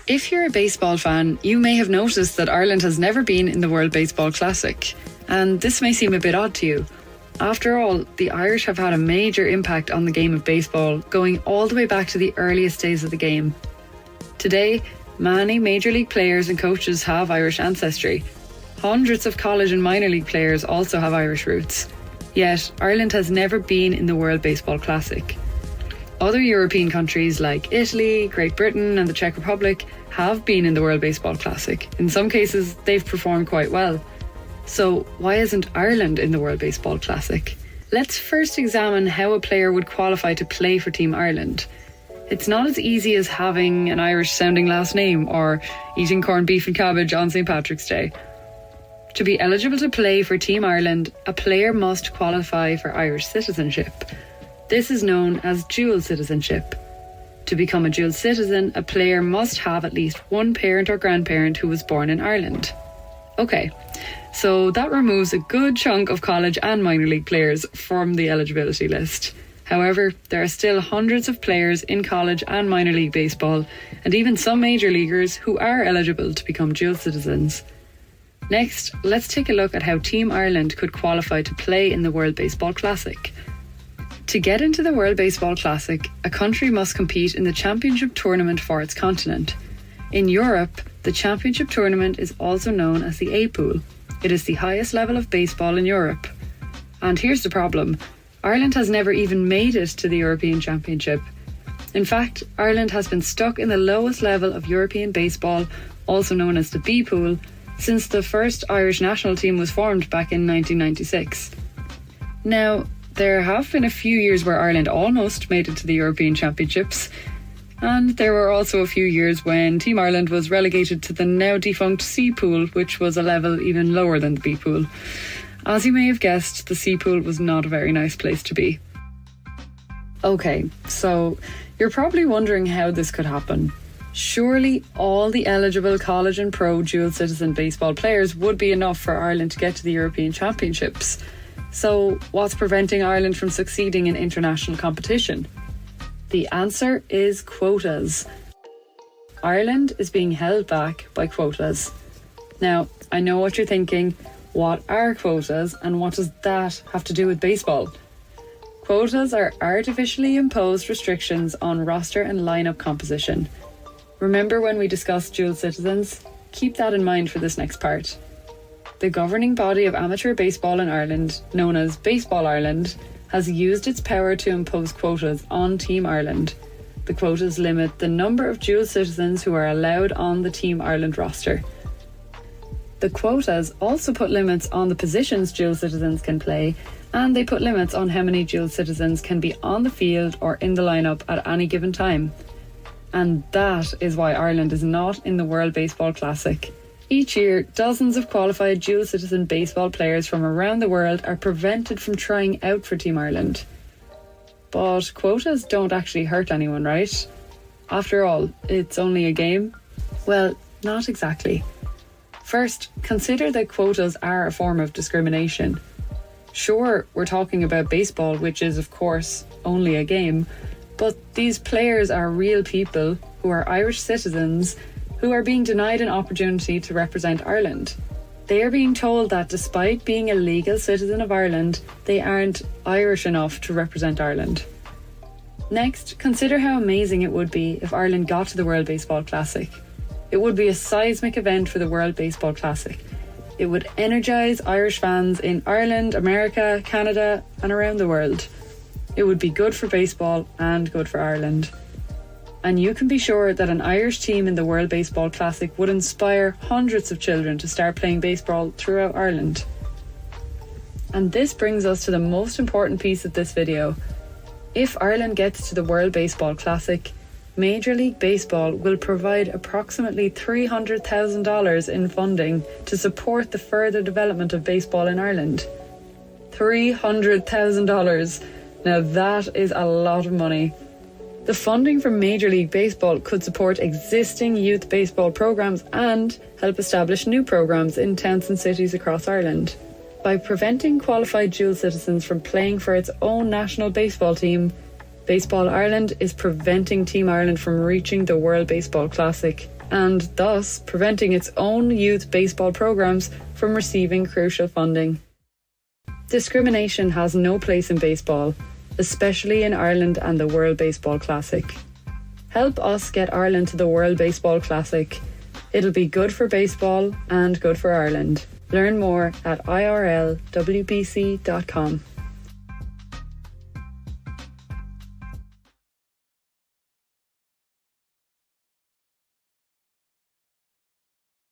If you're a baseball fan, you may have noticed that Ireland has never been in the World Baseball Classic, and this may seem a bit odd to you. After all, the Irish have had a major impact on the game of baseball, going all the way back to the earliest days of the game. Today, many Major League players and coaches have Irish ancestry. Hundreds of college and minor league players also have Irish roots. Yet, Ireland has never been in the World Baseball Classic. Other European countries like Italy, Great Britain and the Czech Republic have been in the World Baseball Classic. In some cases, they've performed quite well. So why isn't Ireland in the World Baseball Classic? Let's first examine how a player would qualify to play for Team Ireland. It's not as easy as having an Irish-sounding last name or eating corned beef and cabbage on St. Patrick's Day. To be eligible to play for Team Ireland, a player must qualify for Irish citizenship. This is known as dual citizenship. To become a dual citizen, a player must have at least one parent or grandparent who was born in Ireland. Okay, so that removes a good chunk of college and minor league players from the eligibility list. However, there are still hundreds of players in college and minor league baseball, and even some major leaguers who are eligible to become dual citizens. Next, let's take a look at how Team Ireland could qualify to play in the World Baseball Classic. To get into the World Baseball Classic, a country must compete in the championship tournament for its continent. In Europe, the championship tournament is also known as the A Pool. It is the highest level of baseball in Europe. And here's the problem. Ireland has never even made it to the European Championship. In fact, Ireland has been stuck in the lowest level of European baseball, also known as the B Pool, since the first Irish national team was formed back in 1996. Now, there have been a few years where Ireland almost made it to the European Championships, and there were also a few years when Team Ireland was relegated to the now defunct C Pool, which was a level even lower than the B Pool. As you may have guessed, the C Pool was not a very nice place to be. Okay, so you're probably wondering how this could happen. Surely all the eligible college and pro dual citizen baseball players would be enough for Ireland to get to the European Championships. So what's preventing Ireland from succeeding in international competition? The answer is quotas. Ireland is being held back by quotas. Now, I know what you're thinking. What are quotas and what does that have to do with baseball? Quotas are artificially imposed restrictions on roster and lineup composition. Remember when we discussed dual citizens? Keep that in mind for this next part. The governing body of amateur baseball in Ireland, known as Baseball Ireland, has used its power to impose quotas on Team Ireland. The quotas limit the number of dual citizens who are allowed on the Team Ireland roster. The quotas also put limits on the positions dual citizens can play, and they put limits on how many dual citizens can be on the field or in the lineup at any given time. And that is why Ireland is not in the World Baseball Classic. Each year, dozens of qualified dual citizen baseball players from around the world are prevented from trying out for Team Ireland. But quotas don't actually hurt anyone, right? After all, it's only a game. Well, not exactly. First, consider that quotas are a form of discrimination. Sure, we're talking about baseball, which is, of course, only a game, but these players are real people who are Irish citizens who are being denied an opportunity to represent Ireland. They are being told that despite being a legal citizen of Ireland, they aren't Irish enough to represent Ireland. Next, consider how amazing it would be if Ireland got to the World Baseball Classic. It would be a seismic event for the World Baseball Classic. It would energise Irish fans in Ireland, America, Canada, and around the world. It would be good for baseball and good for Ireland. And you can be sure that an Irish team in the World Baseball Classic would inspire hundreds of children to start playing baseball throughout Ireland. And this brings us to the most important piece of this video. If Ireland gets to the World Baseball Classic, Major League Baseball will provide approximately $300,000 in funding to support the further development of baseball in Ireland. $300,000. Now that is a lot of money. The funding from Major League Baseball could support existing youth baseball programs and help establish new programs in towns and cities across Ireland. By preventing qualified dual citizens from playing for its own national baseball team, Baseball Ireland is preventing Team Ireland from reaching the World Baseball Classic and thus preventing its own youth baseball programmes from receiving crucial funding. Discrimination has no place in baseball, especially in Ireland and the World Baseball Classic. Help us get Ireland to the World Baseball Classic. It'll be good for baseball and good for Ireland. Learn more at irlwbc.com.